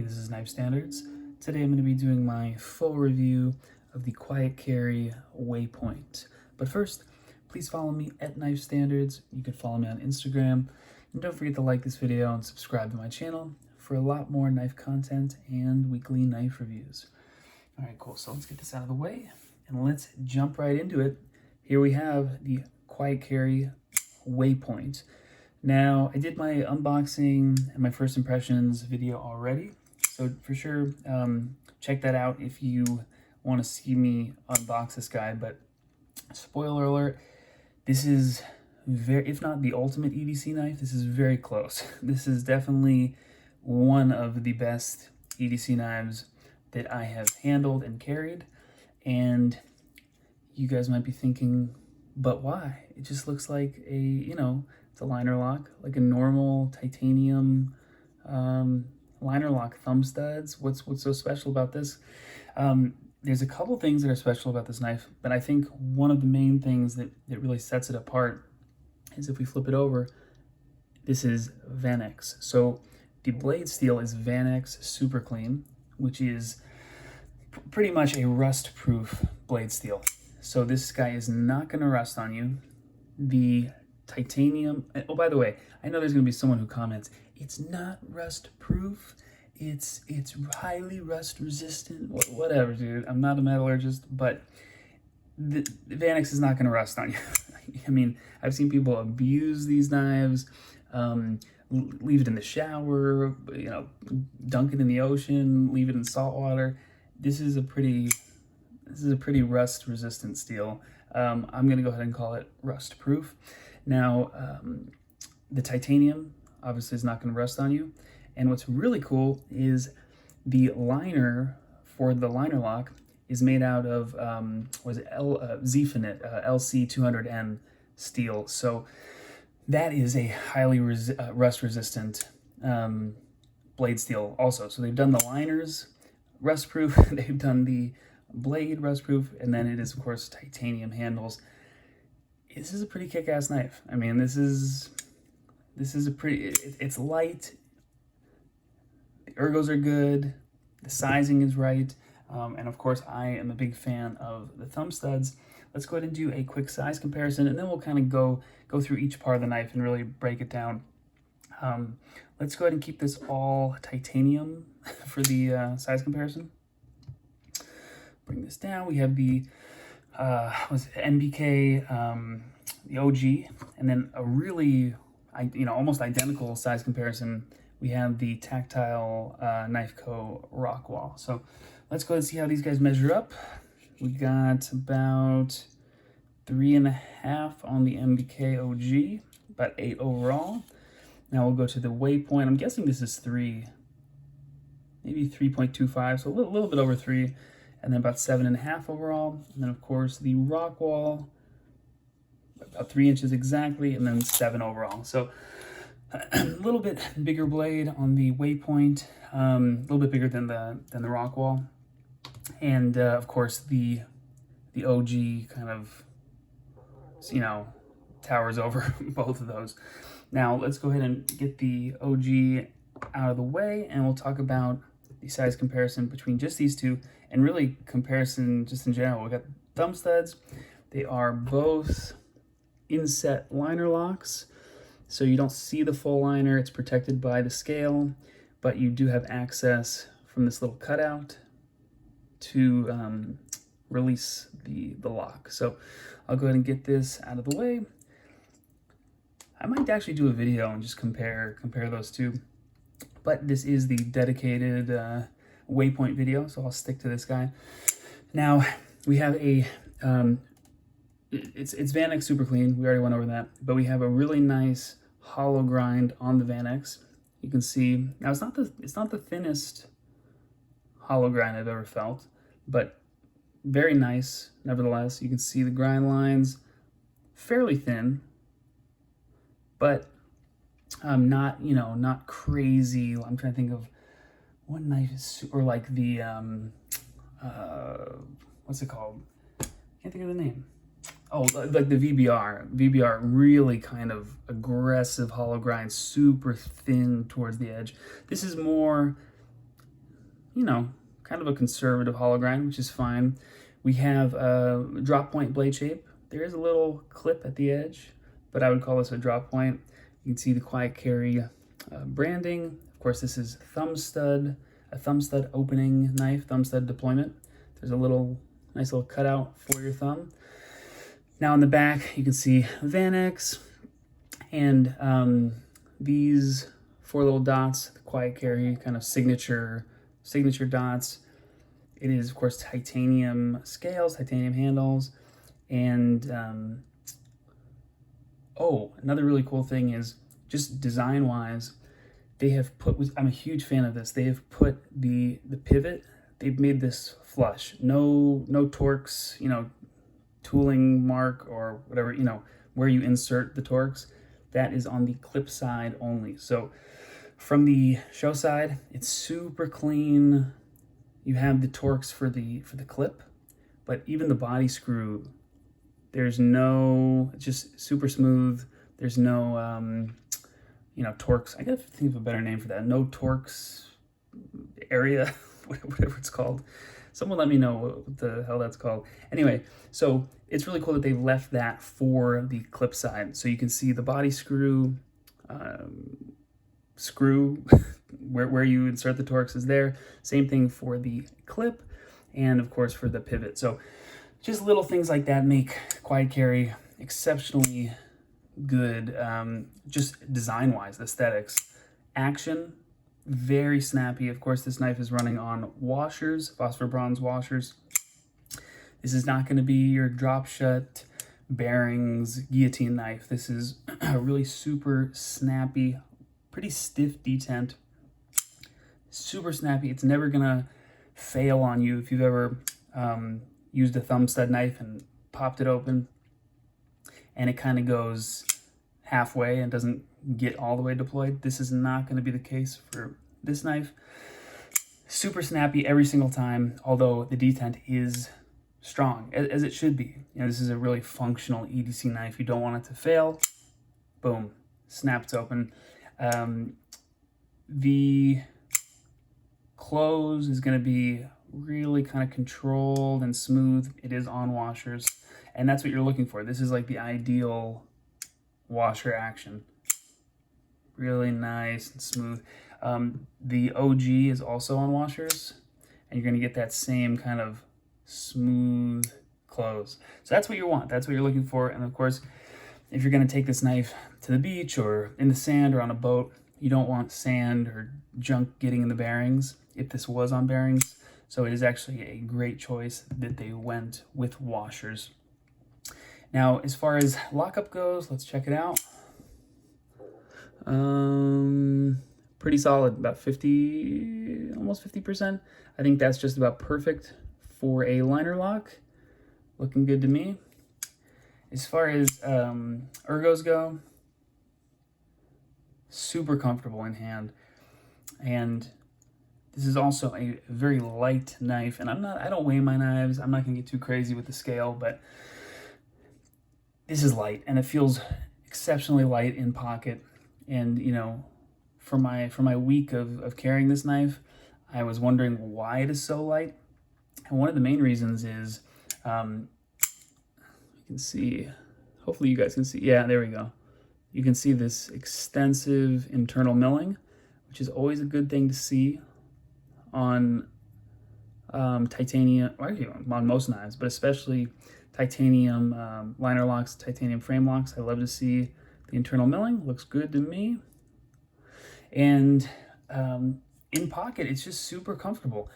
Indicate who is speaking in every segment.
Speaker 1: this is Knife Standards. Today I'm going to be doing my full review of the QuietCarry Waypoint. But first, please follow me at Knife Standards. You can follow me on Instagram. And don't forget to like this video and subscribe to my channel for a lot more knife content and weekly knife reviews. Alright, cool. So let's get this out of the way and let's jump right into it. Here we have the QuietCarry Waypoint. Now, I did my unboxing and my first impressions video already, so for sure, check that out if you want to see me unbox this guy. But spoiler alert, this is very, if not the ultimate EDC knife, this is very close. This is definitely one of the best EDC knives that I have handled and carried, and you guys might be thinking, but why? It just looks like a, it's a liner lock, like a normal titanium liner lock thumb studs. What's so special about this? There's a couple things that are special about this knife, but I think one of the main things that really sets it apart is if we flip it over, this is Vanex. So the blade steel is Vanex Super Clean, which is pretty much a rust-proof blade steel. So this guy is not going to rust on you. The titanium, oh, by the way, I know there's going to be someone who comments, it's not rust-proof, it's highly rust-resistant, whatever, dude. I'm not a metallurgist, but the Vanex is not going to rust on you. I mean, I've seen people abuse these knives, leave it in the shower, dunk it in the ocean, leave it in salt water. This is a pretty rust-resistant steel. I'm going to go ahead and call it rust-proof. Now, the titanium obviously is not going to rust on you. And what's really cool is the liner for the liner lock is made out of, Zefinite, LC200N steel. So that is a highly rust-resistant blade steel also. So they've done the liners rust-proof, they've done the blade rust-proof, and then it is, of course, titanium handles. This is a pretty kick-ass knife. I mean, this is a pretty, it's light, the ergos are good, the sizing is right, and of course, I am a big fan of the thumb studs. Let's go ahead and do a quick size comparison, and then we'll kind of go through each part of the knife and really break it down. Let's go ahead and keep this all titanium for the size comparison. Bring this down. We have the NBK, the OG, and then a really, almost identical size comparison. We have the Tactile Knife Co. Rockwall. So let's go ahead and see how these guys measure up. We got about 3.5 on the NBK OG, about 8 overall. Now we'll go to the Waypoint. I'm guessing this is 3, maybe 3.25, so a little bit over 3. And then about 7.5 overall. And then, of course, the Rockwall, about 3 inches exactly, and then 7 overall. So a little bit bigger blade on the Waypoint, a little bit bigger than the Rockwall. And, of course, the OG kind of, towers over both of those. Now, let's go ahead and get the OG out of the way, and we'll talk about the size comparison between just these two, and really comparison just in general. We got thumb studs. They are both inset liner locks, so you don't see the full liner. It's protected by the scale, but you do have access from this little cutout to release the lock. So I'll go ahead and get this out of the way. I might actually do a video and just compare those two, but this is the dedicated Waypoint video, so I'll stick to this guy. Now we have a it's Vanex Super Clean. We already went over that, but we have a really nice hollow grind on the Vanex. You can see now it's not the thinnest hollow grind I've ever felt, but very nice nevertheless. You can see the grind lines, fairly thin, but not crazy. I'm trying to think of what knife is, or like the what's it called? Can't think of the name. Oh, like the VBR. VBR, really kind of aggressive hollow grind, super thin towards the edge. This is more you know, kind of a conservative hollow grind, which is fine. We have a drop point blade shape. There is a little clip at the edge, but I would call this a drop point. You can see the QuietCarry branding. Of course, this is a thumb stud opening knife, thumb stud deployment. There's a nice little cutout for your thumb. Now on the back, you can see Vanex and these 4 little dots, the QuietCarry kind of signature dots. It is, of course, titanium scales, titanium handles, and oh, another really cool thing is just design-wise, they have put, I'm a huge fan of this, they have put the pivot, they've made this flush. No Torx, you know, tooling mark or whatever, you know, where you insert the Torx. That is on the clip side only. So from the show side, it's super clean. You have the Torx for the clip, but even the body screw, it's just super smooth. There's no, you know, Torx. I gotta think of a better name for that. No Torx area, whatever it's called. Someone let me know what the hell that's called. Anyway, so it's really cool that they left that for the clip side. So you can see the body screw, where you insert the Torx is there. Same thing for the clip and of course for the pivot. So just little things like that make QuietCarry exceptionally good, just design-wise, aesthetics. Action, very snappy. Of course, this knife is running on washers, phosphor bronze washers. This is not going to be your drop shut bearings guillotine knife. This is a really super snappy, pretty stiff detent. Super snappy. It's never going to fail on you if you've ever used a thumb stud knife and popped it open and it kind of goes halfway and doesn't get all the way deployed. This is not going to be the case for this knife. Super snappy every single time, although the detent is strong, as it should be. You know, this is a really functional EDC knife. You don't want it to fail. Boom, snaps open. The close is going to be really kind of controlled and smooth. It is on washers, and that's what you're looking for. This is like the ideal washer action. Really nice and smooth. The OG is also on washers, and you're going to get that same kind of smooth close. So that's what you want. That's what you're looking for. And of course, if you're going to take this knife to the beach or in the sand or on a boat, you don't want sand or junk getting in the bearings if this was on bearings. So it is actually a great choice that they went with washers. Now, as far as lockup goes, let's check it out. Pretty solid, about 50, almost 50%. I think that's just about perfect for a liner lock. Looking good to me. As far as ergos go, super comfortable in hand. And this is also a very light knife, and I don't weigh my knives. I'm not gonna get too crazy with the scale, but this is light, and it feels exceptionally light in pocket. And you know, for my week of carrying this knife, I was wondering why it is so light. And one of the main reasons is, you can see, hopefully you guys can see, yeah, there we go. You can see this extensive internal milling, which is always a good thing to see on titanium, or actually on most knives, but especially titanium liner locks, titanium frame locks. I love to see the internal milling. Looks good to me. And in pocket, it's just super comfortable.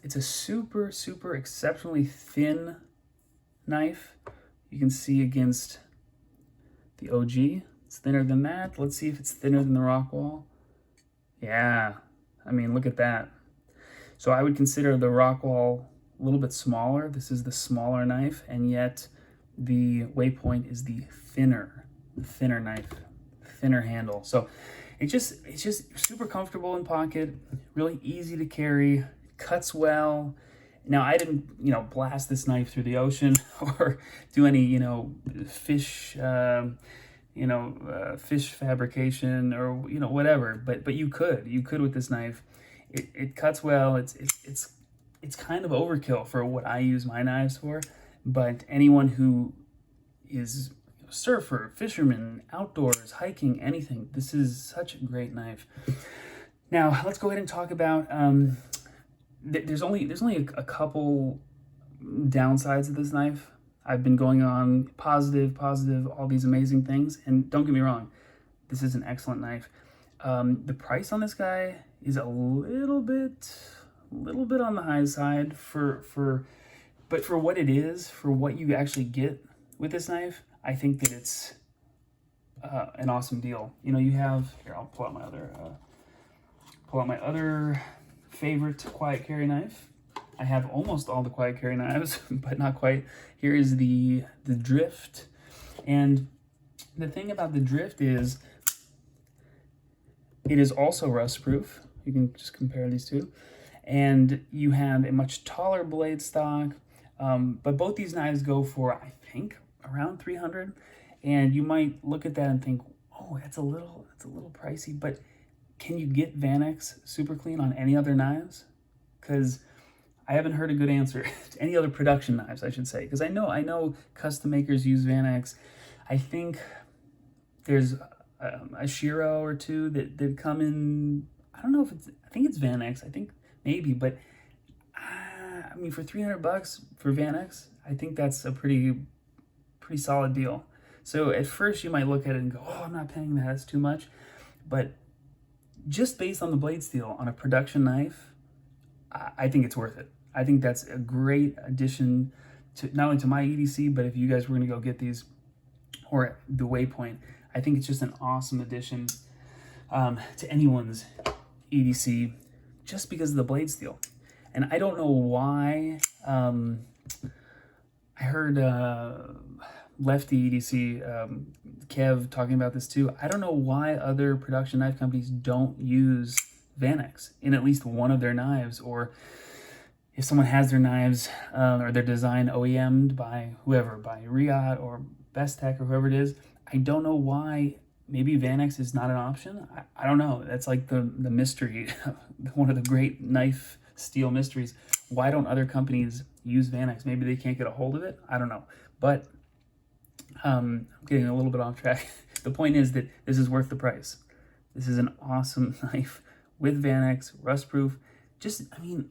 Speaker 1: It's a super, super exceptionally thin knife. You can see against the OG, it's thinner than that. Let's see if it's thinner than the Rockwall. Yeah, I mean, look at that. So I would consider the Rockwall a little bit smaller. This is the smaller knife, and yet the Waypoint is the thinner knife, thinner handle. So it's just super comfortable in pocket, really easy to carry, cuts well. Now, I didn't, you know, blast this knife through the ocean or do any, you know, fish fabrication or, you know, whatever. But you could with this knife. it cuts well. It's kind of overkill for what I use my knives for, but anyone who is a surfer, fisherman, outdoors, hiking, anything, this is such a great knife. Now let's go ahead and talk about. There's only a couple downsides of this knife. I've been going on positive, all these amazing things, and don't get me wrong, this is an excellent knife. The price on this guy is a little bit on the high side but for what it is, for what you actually get with this knife, I think that it's an awesome deal. You know, you have here. I'll pull out my other favorite QuietCarry knife. I have almost all the QuietCarry knives, but not quite. Here is the Drift, and the thing about the Drift is it is also rust proof. You can just compare these two, and you have a much taller blade stock. But both these knives go for, I think, around $300, and you might look at that and think, oh, that's a little pricey. But can you get Vanex super clean on any other knives? Because I haven't heard a good answer to any other production knives, I should say. Because I know custom makers use Vanex. I think there's a Shiro or two that come in. I don't know if I think it's Vanex. I think maybe, but I mean, for $300 for Vanex, I think that's a pretty solid deal. So at first you might look at it and go, oh, I'm not paying that, that's too much. But just based on the blade steel on a production knife, I think it's worth it. I think that's a great addition to not only to my EDC, but if you guys were going to go get these or the Waypoint, I think it's just an awesome addition to anyone's EDC just because of the blade steel. And I don't know why. I heard Lefty EDC, Kev, talking about this too. I don't know why other production knife companies don't use Vanex in at least one of their knives, or if someone has their knives or their design OEM'd by whoever, by Riot or Bestech or whoever it is. I don't know why. Maybe Vanex is not an option. I don't know. That's like the mystery, one of the great knife steel mysteries. Why don't other companies use Vanex? Maybe they can't get a hold of it. I don't know. But I'm getting a little bit off track. The point is that this is worth the price. This is an awesome knife with Vanex, rust proof. Just, I mean,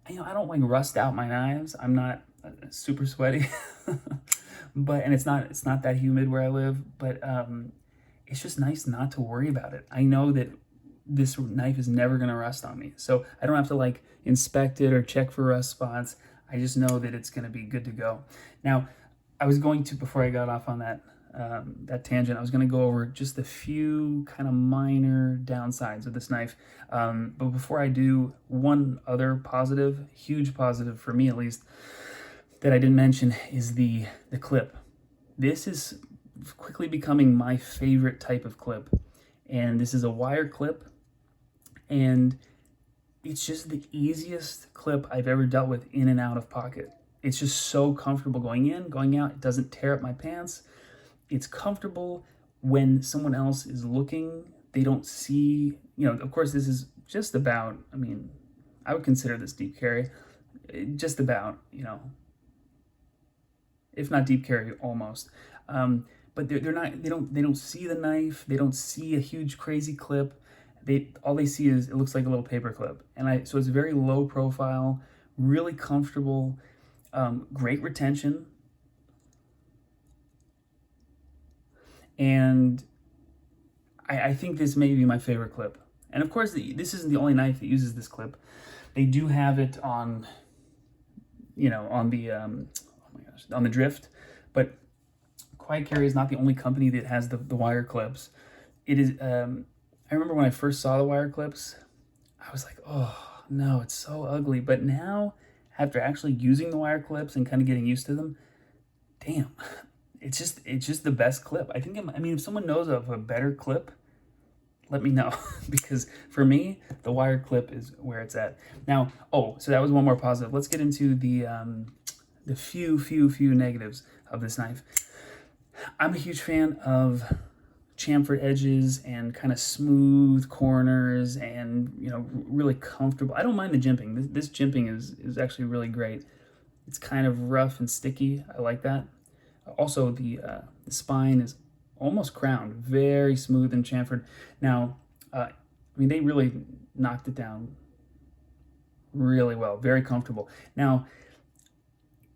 Speaker 1: I don't like rust out my knives. I'm not super sweaty, and it's not that humid where I live. But it's just nice not to worry about it. I know that this knife is never gonna rust on me, so I don't have to like inspect it or check for rust spots. I just know that it's gonna be good to go. Now, I was going to, before I got off on that tangent, I was going to go over just a few kind of minor downsides of this knife. But before I do, one other positive, huge positive for me at least, that I didn't mention is the clip. This is quickly becoming my favorite type of clip. And this is a wire clip. And it's just the easiest clip I've ever dealt with in and out of pocket. It's just so comfortable going in, going out. It doesn't tear up my pants. It's comfortable when someone else is looking. They don't see, of course, this is just about, I mean, I would consider this deep carry. Just about, if not deep carry, almost. But they're not, they don't see the knife. They don't see a huge crazy clip. All they see is it looks like a little paper clip. So it's very low profile, really comfortable. Great retention, and I think this may be my favorite clip. And of course, this isn't the only knife that uses this clip. They do have it on, on the on the Drift, but QuietCarry is not the only company that has the wire clips. It is. I remember when I first saw the wire clips, I was like, oh no, it's so ugly. But now, after actually using the wire clips and kind of getting used to them, damn, it's just the best clip. I think, if someone knows of a better clip, let me know, because for me, the wire clip is where it's at. Now, so that was one more positive. Let's get into the few negatives of this knife. I'm a huge fan of chamfered edges and kind of smooth corners and, you know, really comfortable. I don't mind the jimping. This jimping is actually really great. It's kind of rough and sticky. I like that. Also, the spine is almost crowned, very smooth and chamfered. Now, I mean, they really knocked it down really well, very comfortable. Now,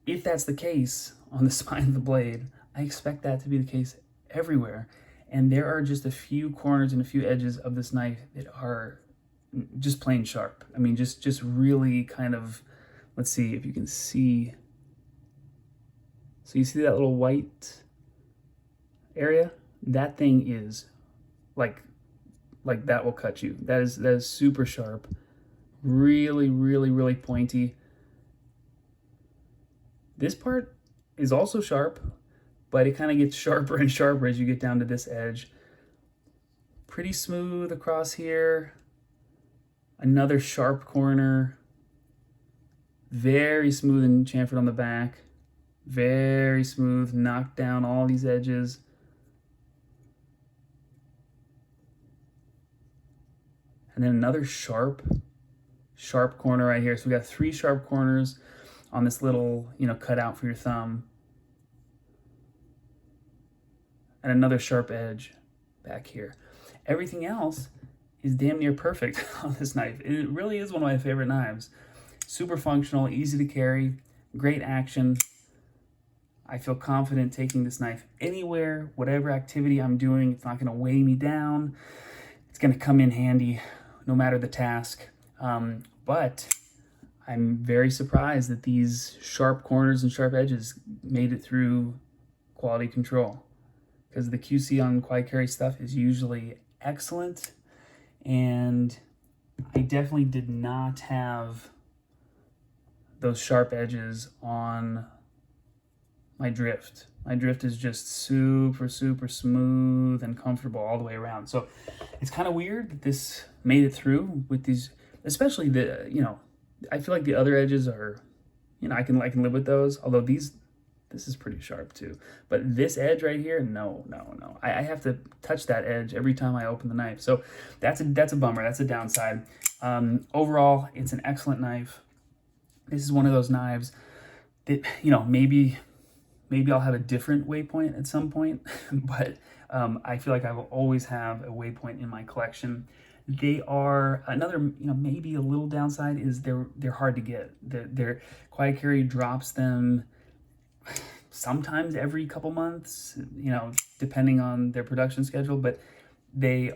Speaker 1: if that's the case on the spine of the blade, I expect that to be the case everywhere. And there are just a few corners and a few edges of this knife that are just plain sharp. I mean, just really kind of, let's see if you can see. So you see that little white area? That thing is like that will cut you. That is super sharp. Really, really, really pointy. This part is also sharp, but it kind of gets sharper and sharper as you get down to this edge. Pretty smooth across here. Another sharp corner. Very smooth and chamfered on the back. Very smooth, knocked down all these edges. And then another sharp corner right here. So we got 3 sharp corners on this little, you know, cutout for your thumb. And another sharp edge back here. Everything else is damn near perfect on this knife. It really is one of my favorite knives. Super functional, easy to carry, great action. I feel confident taking this knife anywhere, whatever activity I'm doing. It's not going to weigh me down. It's going to come in handy no matter the task. But I'm very surprised that these sharp corners and sharp edges made it through quality control, because the QC on QuietCarry stuff is usually excellent, and I definitely did not have those sharp edges on my drift. My drift is just super, super smooth and comfortable all the way around. So it's kind of weird that this made it through with these, especially the, you know, I feel like the other edges are, you know, I can live with those. Although this is pretty sharp too. But this edge right here, no. I have to touch that edge every time I open the knife. So that's a bummer. That's a downside. Overall, it's an excellent knife. This is one of those knives that, you know, maybe I'll have a different Waypoint at some point, but I feel like I will always have a Waypoint in my collection. They are another, you know, maybe a little downside is they're hard to get. Their QuietCarry drops them sometimes every couple months, you know, depending on their production schedule, but they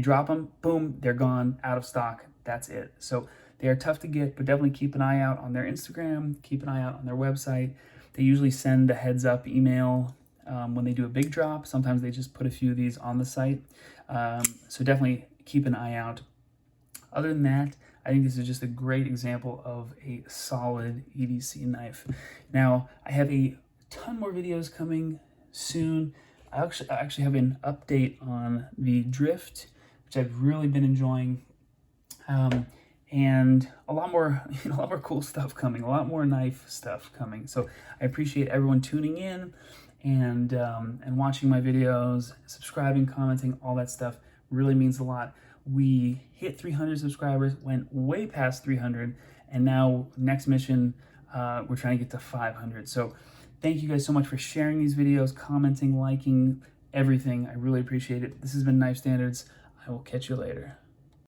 Speaker 1: drop them, boom, they're gone, out of stock. That's it. So they are tough to get, but definitely keep an eye out on their Instagram, keep an eye out on their website. They usually send a heads up email when they do a big drop. Sometimes they just put a few of these on the site. So definitely keep an eye out. Other than that, I think this is just a great example of a solid EDC knife. Now, I have a ton more videos coming soon. I actually have an update on the drift, which I've really been enjoying. And a lot more, a lot more cool stuff coming, a lot more knife stuff coming. So I appreciate everyone tuning in and watching my videos, subscribing, commenting, all that stuff really means a lot. We hit 300 subscribers, went way past 300, and now next mission, we're trying to get to 500. So thank you guys so much for sharing these videos, commenting, liking, everything. I really appreciate it. This has been Knife Standards. I will catch you later.